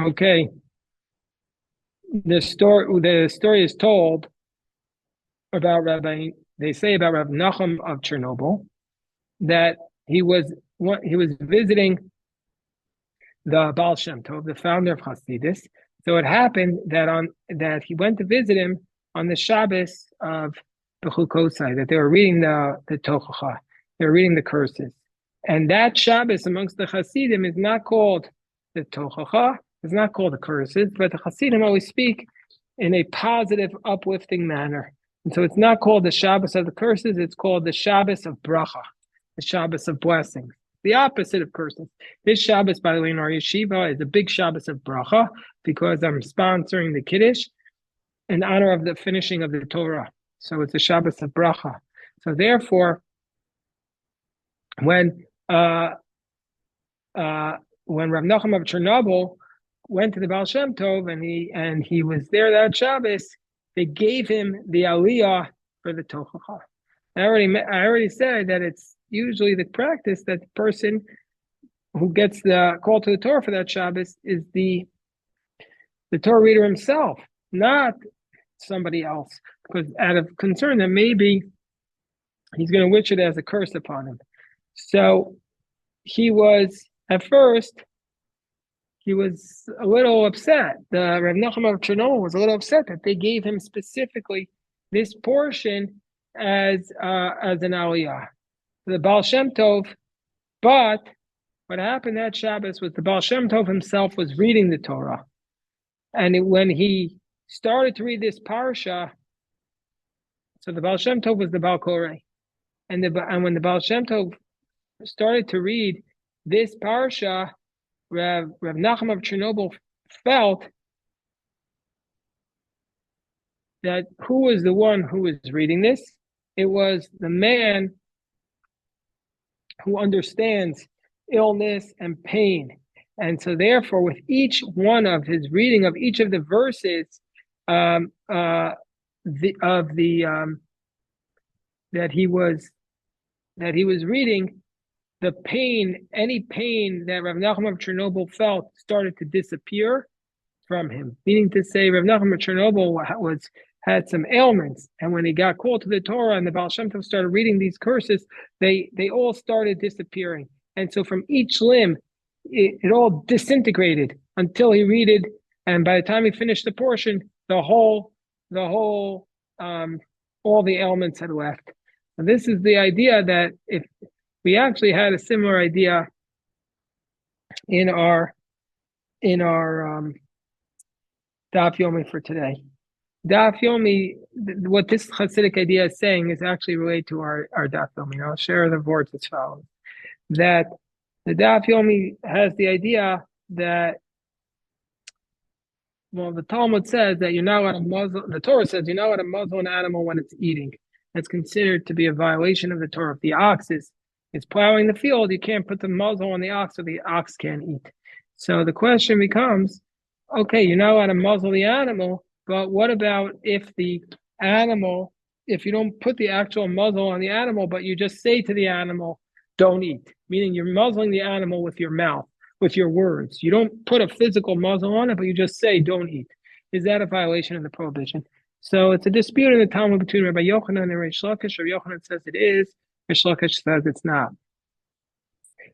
Okay, the story is told about Rabbi. They say about Rabbi Nachum of Chernobyl that he was visiting the Baal Shem Tov, the founder of Hasidus. So it happened that he went to visit him on the Shabbos of Bechukotai, that they were reading the Tochacha, they were reading the curses, and that Shabbos amongst the Hasidim is not called the Tochacha, it's not called the curses, but the Hasidim always speak in a positive, uplifting manner, and so it's not called the Shabbos of the curses; it's called the Shabbos of Bracha, the Shabbos of blessings, the opposite of curses. This Shabbos, by the way, in our yeshiva is a big Shabbos of bracha because I'm sponsoring the Kiddush in honor of the finishing of the Torah. So it's a Shabbos of bracha. So therefore, when Rav Nachum of Chernobyl went to the Baal Shem Tov and he was there that Shabbos, they gave him the Aliyah for the Tochacha. I already said that it's usually the practice that the person who gets the call to the Torah for that Shabbos is the Torah reader himself, not somebody else, because out of concern that maybe he's going to wish it as a curse upon him. So he was, at first, he was a little upset. The Rav Nachum of Chernobyl was a little upset that they gave him specifically this portion as an aliyah, the Baal Shem Tov. But what happened that Shabbos was the Baal Shem Tov himself was reading the Torah. And when he started to read this parsha, so the Baal Shem Tov was the Baal Koreh. And when the Baal Shem Tov started to read this parsha, Rav Nachum of Chernobyl felt that who was the one who was reading this? It was the man who understands illness and pain. And so therefore, with each one of his reading of each of the verses that he was reading, the pain, any pain that Rav Nachum of Chernobyl felt started to disappear from him. Meaning to say, Rav Nachum of Chernobyl had some ailments, and when he got called to the Torah and the Baal Shem Tov started reading these curses, they all started disappearing. And so from each limb, it all disintegrated until he read it, and by the time he finished the portion, all the ailments had left. And this is the idea that if we actually had a similar idea in our Daf Yomi for today. Daf Yomi, what this Hasidic idea is saying is actually related to our Daf Yomi. I'll share the words as follows. That the Daf Yomi has the idea that, well, the Talmud says that you're not allowed to muzzle, the Torah says you're not allowed to muzzle an animal when it's eating. That's considered to be a violation of the Torah. If the ox is plowing the field, you can't put the muzzle on the ox so the ox can't eat. So the question becomes, okay, you're not allowed to muzzle the animal, but what about if you don't put the actual muzzle on the animal, but you just say to the animal, don't eat, meaning you're muzzling the animal with your mouth, with your words. You don't put a physical muzzle on it, but you just say, don't eat. Is that a violation of the prohibition? So it's a dispute in the Talmud between Rabbi Yochanan and Reish Lakish. Rabbi Yochanan says it is, Reish Lakish says it's not.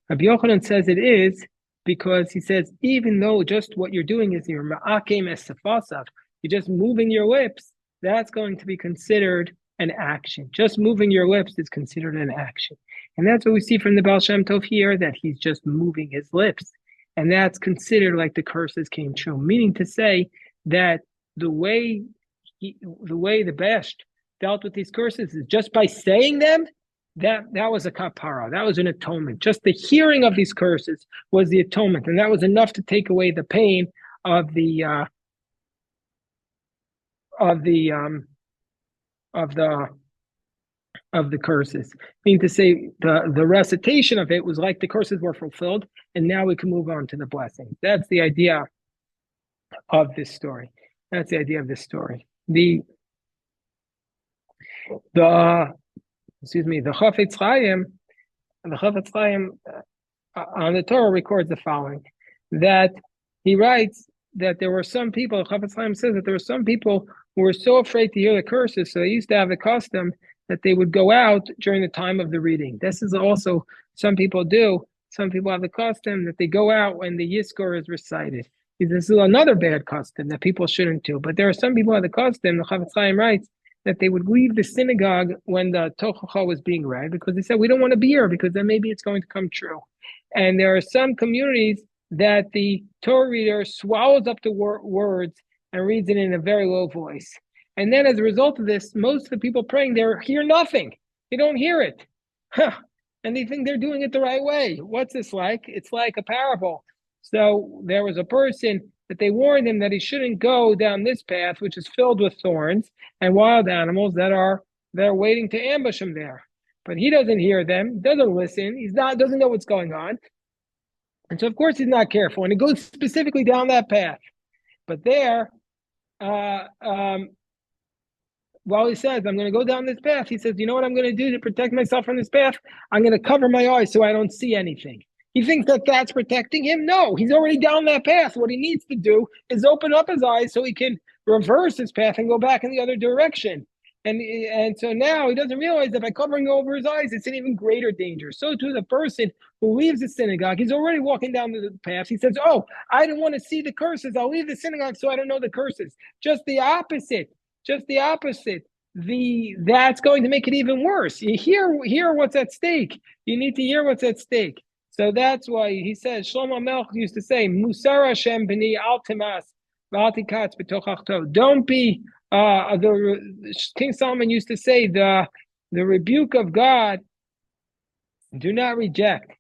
Rabbi Yochanan says it is because he says, even though just what you're doing is your ma'akim es sefasav, you're just moving your lips, that's going to be considered an action. Just moving your lips is considered an action. And that's what we see from the Baal Shem Tov here, that he's just moving his lips. And that's considered like the curses came true, meaning to say that the way the Best dealt with these curses is just by saying them, that was a kapara, that was an atonement. Just the hearing of these curses was the atonement, and that was enough to take away the pain of the curses. Meaning to say the recitation of it was like the curses were fulfilled, and now we can move on to the blessing. That's the idea of this story. That's the idea of this story. The Chafetz Chaim on the Torah records the following, that he writes that there were some people, Chafetz Chaim says that there were some people who were so afraid to hear the curses, so they used to have the custom that they would go out during the time of the reading. This is also, some people do. Some people have the custom that they go out when the Yizkor is recited. This is another bad custom that people shouldn't do. But there are some people who have the custom, the Chafetz Chaim writes, that they would leave the synagogue when the Tochacha was being read because they said, we don't want to be here because then maybe it's going to come true. And there are some communities that the Torah reader swallows up the words and reads it in a very low voice. And then as a result of this, most of the people praying there hear nothing. They don't hear it. And they think they're doing it the right way. What's this like? It's like a parable. So there was a person that they warned him that he shouldn't go down this path, which is filled with thorns and wild animals that are waiting to ambush him there. But he doesn't hear them, doesn't listen, doesn't know what's going on. And so of course he's not careful, and he goes specifically down that path. But there, while he says, I'm going to go down this path, he says, you know what I'm going to do to protect myself from this path? I'm going to cover my eyes so I don't see anything. He thinks that that's protecting him. No, he's already down that path. What he needs to do is open up his eyes so he can reverse his path and go back in the other direction. And so now he doesn't realize that by covering over his eyes, it's an even greater danger. So too, the person who leaves the synagogue, he's already walking down the path. He says, oh, I don't want to see the curses. I'll leave the synagogue so I don't know the curses. Just the opposite. That's going to make it even worse. You hear what's at stake. You need to hear what's at stake. So that's why he says, Shlomo Melch used to say, Musar Hashem b'ni al timas v'al tikatz b'toch. Don't be, King Solomon used to say, the rebuke of God, do not reject.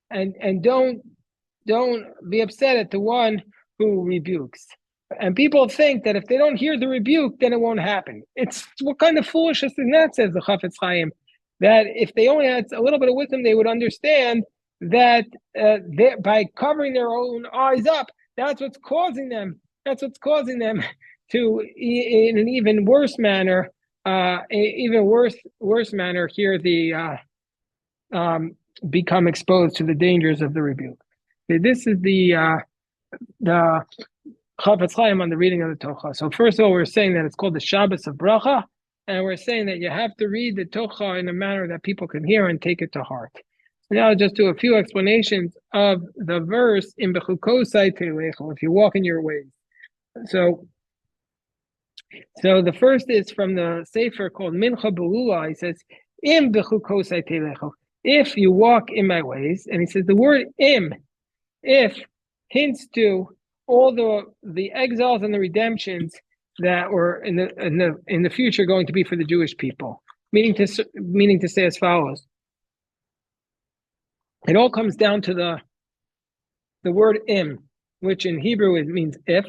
And don't be upset at the one who rebukes. And people think that if they don't hear the rebuke, then it won't happen. It's what kind of foolishness is that, says the Chafetz Chaim, that if they only had a little bit of wisdom, they would understand that by covering their own eyes up, that's what's causing them to, in an even worse manner, here become exposed to the dangers of the rebuke. This is the Chafetz Chaim on the reading of the Torah. So first of all, we're saying that it's called the Shabbas of Bracha, and we're saying that you have to read the Torah in a manner that people can hear and take it to heart. So now I'll just do a few explanations of the verse in Bechukotai if you walk in your ways. So the first is from the Sefer called Mincha Belula. He says, Im Bechukotai telecho, if you walk in my ways. And he says the word im, if, hints to all the exiles and the redemptions that were in the future going to be for the Jewish people, meaning to say as follows. It all comes down to the word im, which in Hebrew it means if,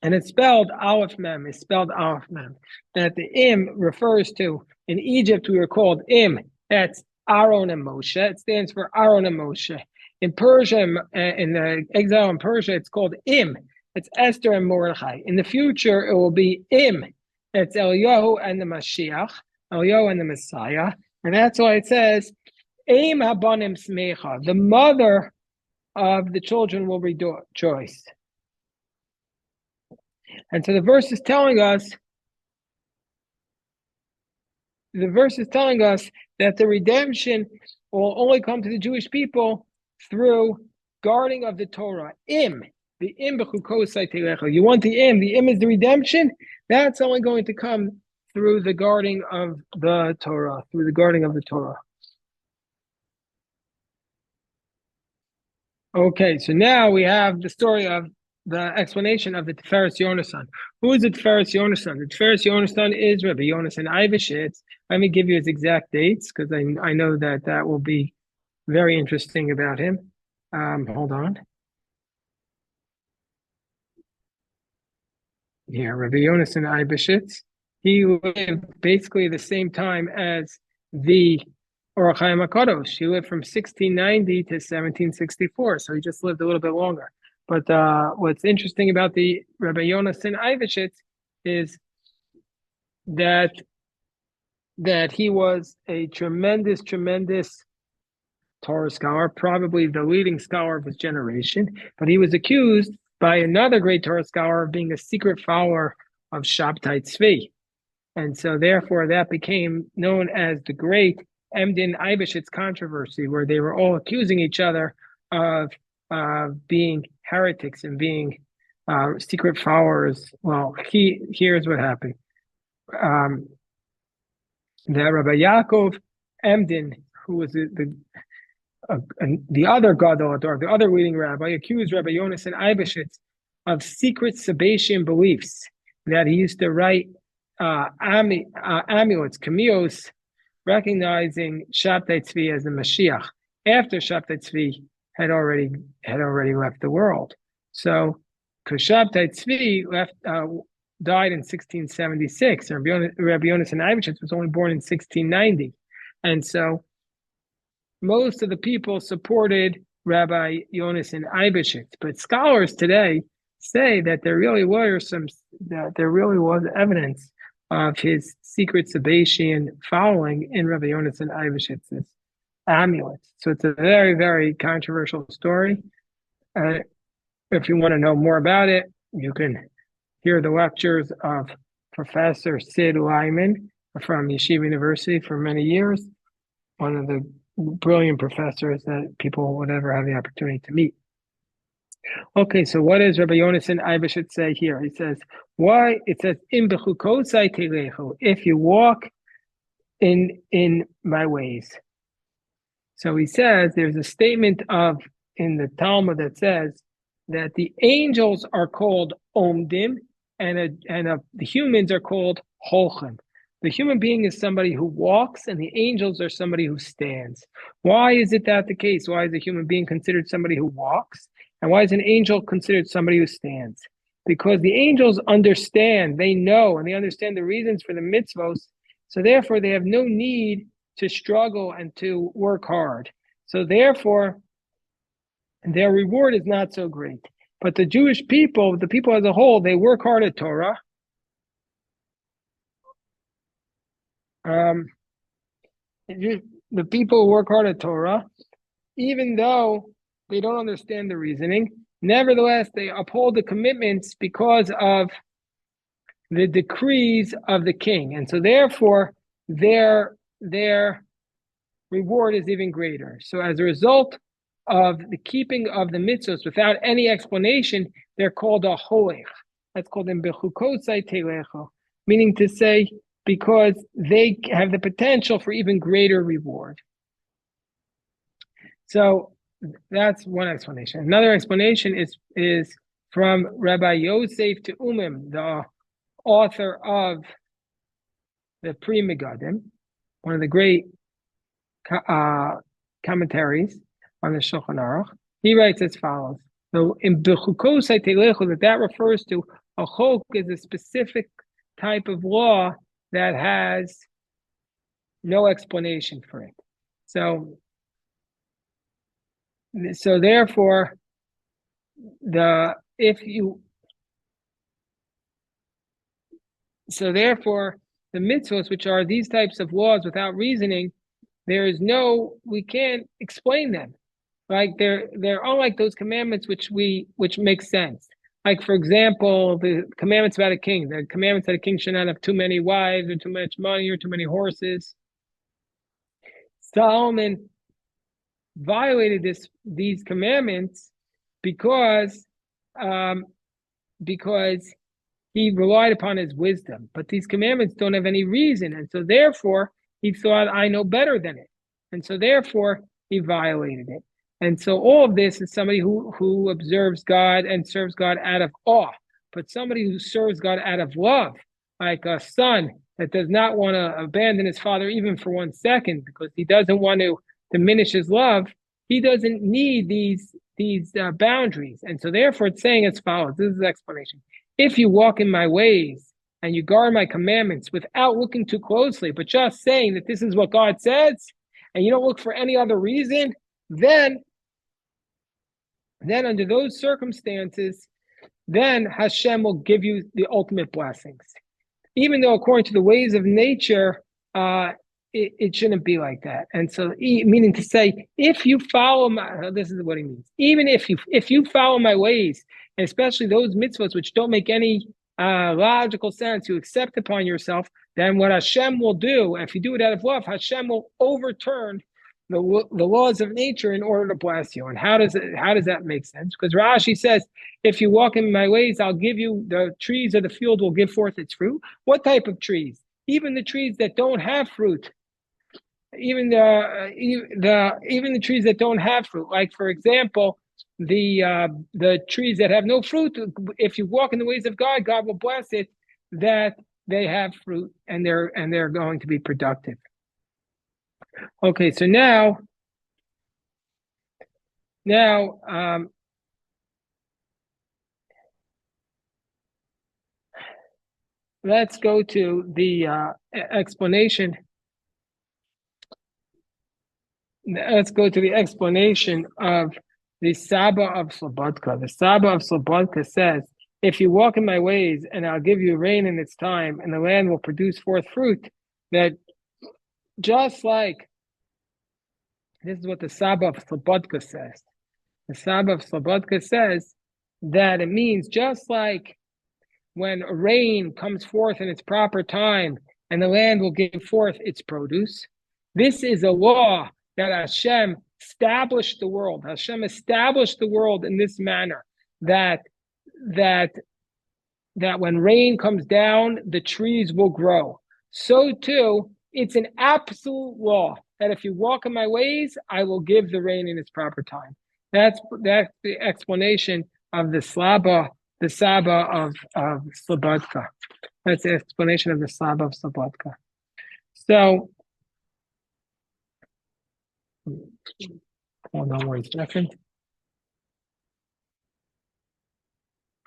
and it's spelled aleph mem. It's spelled aleph mem. That the im refers to, in Egypt we were called im. That's Aaron and Moshe. It stands for Aaron and Moshe. In Persia, in the exile in Persia, it's called im. It's Esther and Mordechai. In the future, it will be im. It's Eliyahu and the Mashiach, Eliyahu and the Messiah, and that's why it says, Eim habanim smecha. The mother of the children will rejoice. And so the verse is telling us that the redemption will only come to the Jewish people through guarding of the Torah. Im, the im b'chukotai telecha. You want the im is the redemption. That's only going to come through the guarding of the Torah, Okay, so now we have the story of the explanation of the Tiferes Yonasan. Who is the Tiferes Yonasan? The Tiferes Yonasan is Rabbi Yonasan Eibeshitz. Let me give you his exact dates because I know that will be very interesting about him. Hold on. Yeah, Rabbi Yonasan Eibeshitz. He lived basically the same time as the Orach Chaim HaKadosh. He lived from 1690 to 1764, so he just lived a little bit longer. But what's interesting about the Rabbi Yonasan Eibeshitz is that he was a tremendous Torah scholar, probably the leading scholar of his generation, but he was accused by another great Torah scholar of being a secret follower of Shabtai Tzvi. And so therefore that became known as the great Emden Eibeshitz controversy, where they were all accusing each other of being heretics and being secret followers. Well, here's what happened. That Rabbi Yaakov Emden, who was the other gadol, or the other leading rabbi, accused Rabbi Yonasan Eibeshitz of secret Sabbatian beliefs, that he used to write amulets, cameos, recognizing Shabtai Tzvi as the Mashiach after Shabtai Tzvi had already left the world. So, because Shabtai Tzvi died in 1676, and Rabbi Yonasan Eibeshitz was only born in 1690, and so most of the people supported Rabbi Yonasan Eibeshitz. But scholars today say that there really was evidence of his secret Sabbatian following in Rabbi Yonasan Eibeshitz's amulets. So it's a very, very controversial story. If you want to know more about it, you can hear the lectures of Professor Sid Lyman from Yeshiva University for many years, one of the brilliant professors that people would ever have the opportunity to meet. Okay, so what does Rabbi Yonasan Eibeshitz say here? He says, why? It says, "In Bechukotai telechu," if you walk in my ways. So he says, there's a statement in the Talmud that says that the angels are called omdim, and the humans are called holchim. The human being is somebody who walks, and the angels are somebody who stands. Why is it that the case? Why is a human being considered somebody who walks? And why is an angel considered somebody who stands? Because the angels understand, they know, and they understand the reasons for the mitzvos. So therefore, they have no need to struggle and to work hard. So therefore, their reward is not so great. But the Jewish people, the people as a whole, they work hard at Torah. The people who work hard at Torah, even though they don't understand the reasoning, nevertheless, they uphold the commitments because of the decrees of the king. And so therefore, their reward is even greater. So as a result of the keeping of the mitzvahs without any explanation, they're called a holech. That's called in Bechukotai telechu, meaning to say, because they have the potential for even greater reward. So that's one explanation. Another explanation is from Rabbi Yosef to Umim, the author of the Pri Megadim, one of the great commentaries on the Shulchan Aruch. He writes as follows: so in Bechukotai telechu, that refers to a chok is a specific type of law that has no explanation for it. So therefore, the mitzvahs, which are these types of laws without reasoning, we can't explain them. Like they're unlike those commandments which make sense. Like, for example, the commandments about a king. The commandments that a king should not have too many wives or too much money or too many horses. Solomon violated these commandments because he relied upon his wisdom. But these commandments don't have any reason. And so therefore, he thought, I know better than it. And so therefore, he violated it. And so all of this is somebody who observes God and serves God out of awe. But somebody who serves God out of love, like a son that does not want to abandon his father even for 1 second because he doesn't want to diminish his love, he doesn't need these boundaries. And so therefore it's saying as follows. This is the explanation. If you walk in my ways and you guard my commandments without looking too closely, but just saying that this is what God says, and you don't look for any other reason, then under those circumstances, then Hashem will give you the ultimate blessings. Even though according to the ways of nature, it shouldn't be like that. And so, meaning to say, if you follow this is what he means. Even if you follow my ways especially those mitzvahs which don't make any logical sense, you accept upon yourself, then what Hashem will do, if you do it out of love, Hashem will overturn the laws of nature in order to bless you. And how does that make sense? Because Rashi says, if you walk in my ways, I'll give you the trees of the field will give forth its fruit. What type of trees? Even the trees that don't have fruit. Even the trees that don't have fruit, like for example, the trees that have no fruit. If you walk in the ways of God, God will bless it that they have fruit and they're going to be productive. Okay, so now let's go to the explanation. Let's go to the explanation of the Saba of Slobodka. The Saba of Slobodka says, if you walk in my ways and I'll give you rain in its time and the land will produce forth fruit, that just like, this is what the Saba of Slobodka says. The Saba of Slobodka says that it means just like when rain comes forth in its proper time and the land will give forth its produce, this is a law that Hashem established the world. Hashem established the world in this manner, that when rain comes down, the trees will grow. So too, it's an absolute law that if you walk in my ways, I will give the rain in its proper time. That's the explanation of the Saba of Slobodka. That's the explanation of the Saba of Slobodka. So, hold on one second.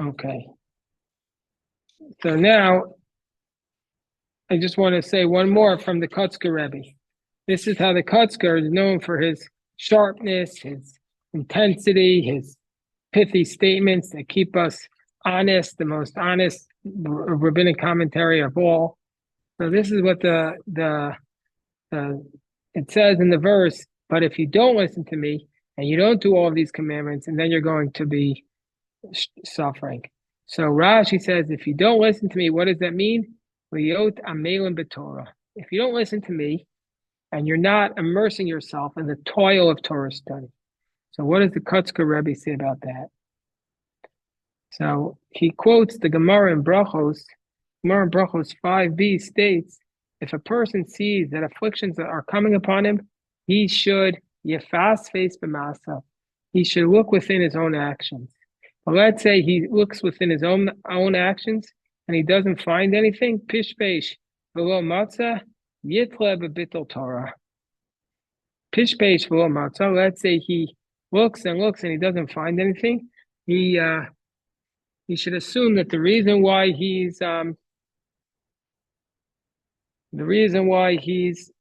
Okay. So now, I just want to say one more from the Kotzker Rebbe. This is how the Kotzker is known for his sharpness, his intensity, his pithy statements that keep us honest, the most honest rabbinic commentary of all. So this is what it says in the verse, but if you don't listen to me and you don't do all of these commandments, and then you're going to be suffering. So Rashi says, if you don't listen to me, what does that mean? Liot amelin b'Torah. If you don't listen to me and you're not immersing yourself in the toil of Torah study. So what does the Kotzker Rebbe say about that? So he quotes the Gemara in Brachos. Gemara in Brachos 5b states, if a person sees that afflictions are coming upon him, he should yefas face b'masa. He should look within his own actions. But let's say he looks within his own actions and he doesn't find anything. Pishpeish v'lo matzah yitle b'bittul Torah. Pishpeish v'lo matzah. Let's say he looks and he doesn't find anything. He should assume that the reason why he's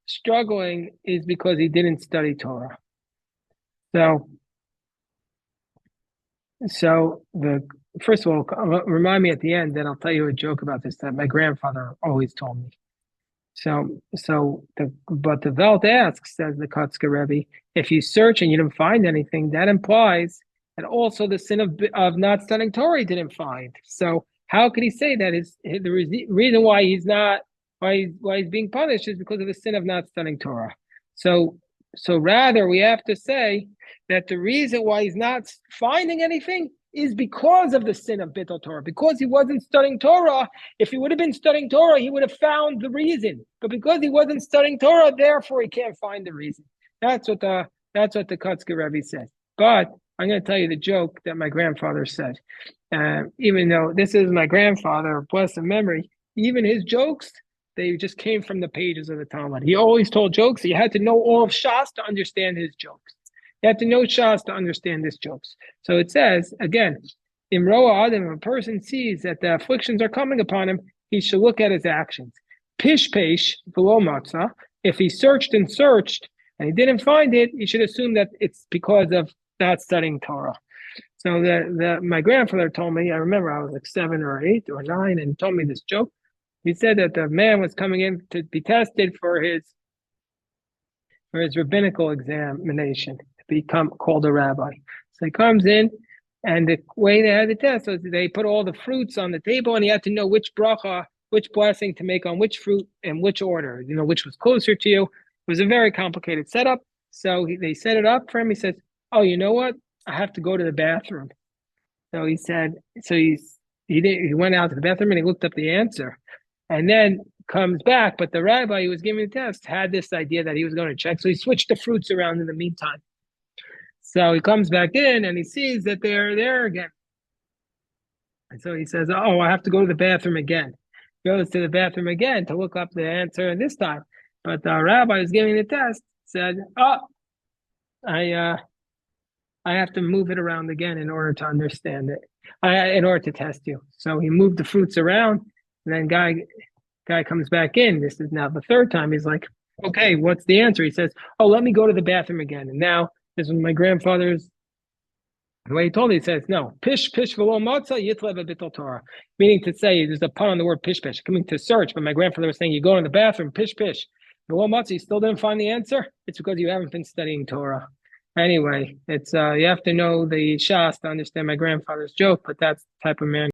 struggling is because he didn't study Torah. So first of all, remind me at the end that I'll tell you a joke about this that my grandfather always told me. But the Welt asks, says the Kotzker Rebbe, if you search and you didn't find anything, that implies that also the sin of not studying Torah he didn't find. So how could he say that the reason why he's being punished is because of the sin of not studying Torah? So rather we have to say that the reason why he's not finding anything is because of the sin of Bittul Torah, because he wasn't studying Torah. If he would have been studying Torah, he would have found the reason. But because he wasn't studying Torah, therefore he can't find the reason. That's what the Kotzker Rebbe says. But I'm going to tell you the joke that my grandfather said. Even though this is my grandfather, blessed memory, even his jokes, they just came from the pages of the Talmud. He always told jokes. So you had to know all of Shas to understand his jokes. You have to know Shas to understand his jokes. So it says, again, Imroa Adam, if a person sees that the afflictions are coming upon him, he should look at his actions. Pishpeish v'lo matzah, if he searched and he didn't find it, he should assume that it's because of not studying Torah. So my grandfather told me, I remember I was like 7 or 8 or 9, and told me this joke. He said that the man was coming in to be tested for his rabbinical examination, become called a rabbi. So he comes in And the way they had the test was they put all the fruits on the table, and he had to know which bracha, which blessing to make on which fruit in which order, which was closer to you. It was a very complicated setup. So they set it up for him. He says, "Oh, you know what? I have to go to the bathroom." So he said, he went out to the bathroom and he looked up the answer, and then comes back. But the rabbi who was giving the test had this idea that he was going to check, so he switched the fruits around in the meantime. So he comes back in and he sees that they're there again. And so he says, "Oh, I have to go to the bathroom again." Goes to the bathroom again to look up the answer this time. But the rabbi who's giving the test said, "Oh, I have to move it around again in order to understand it, in order to test you." So he moved the fruits around, and then guy comes back in. This is now the third time. He's like, "Okay, what's the answer?" He says, "Oh, let me go to the bathroom again." And now this was my grandfather's. The way he told me, he says, "No, pish v'lo matzah yitleb b'bittul Torah," meaning to say there's a pun on the word pish, coming to search. But my grandfather was saying, "You go in the bathroom, pish v'lo matzah." You still didn't find the answer. It's because you haven't been studying Torah. Anyway, it's you have to know the Shas to understand my grandfather's joke, but that's the type of man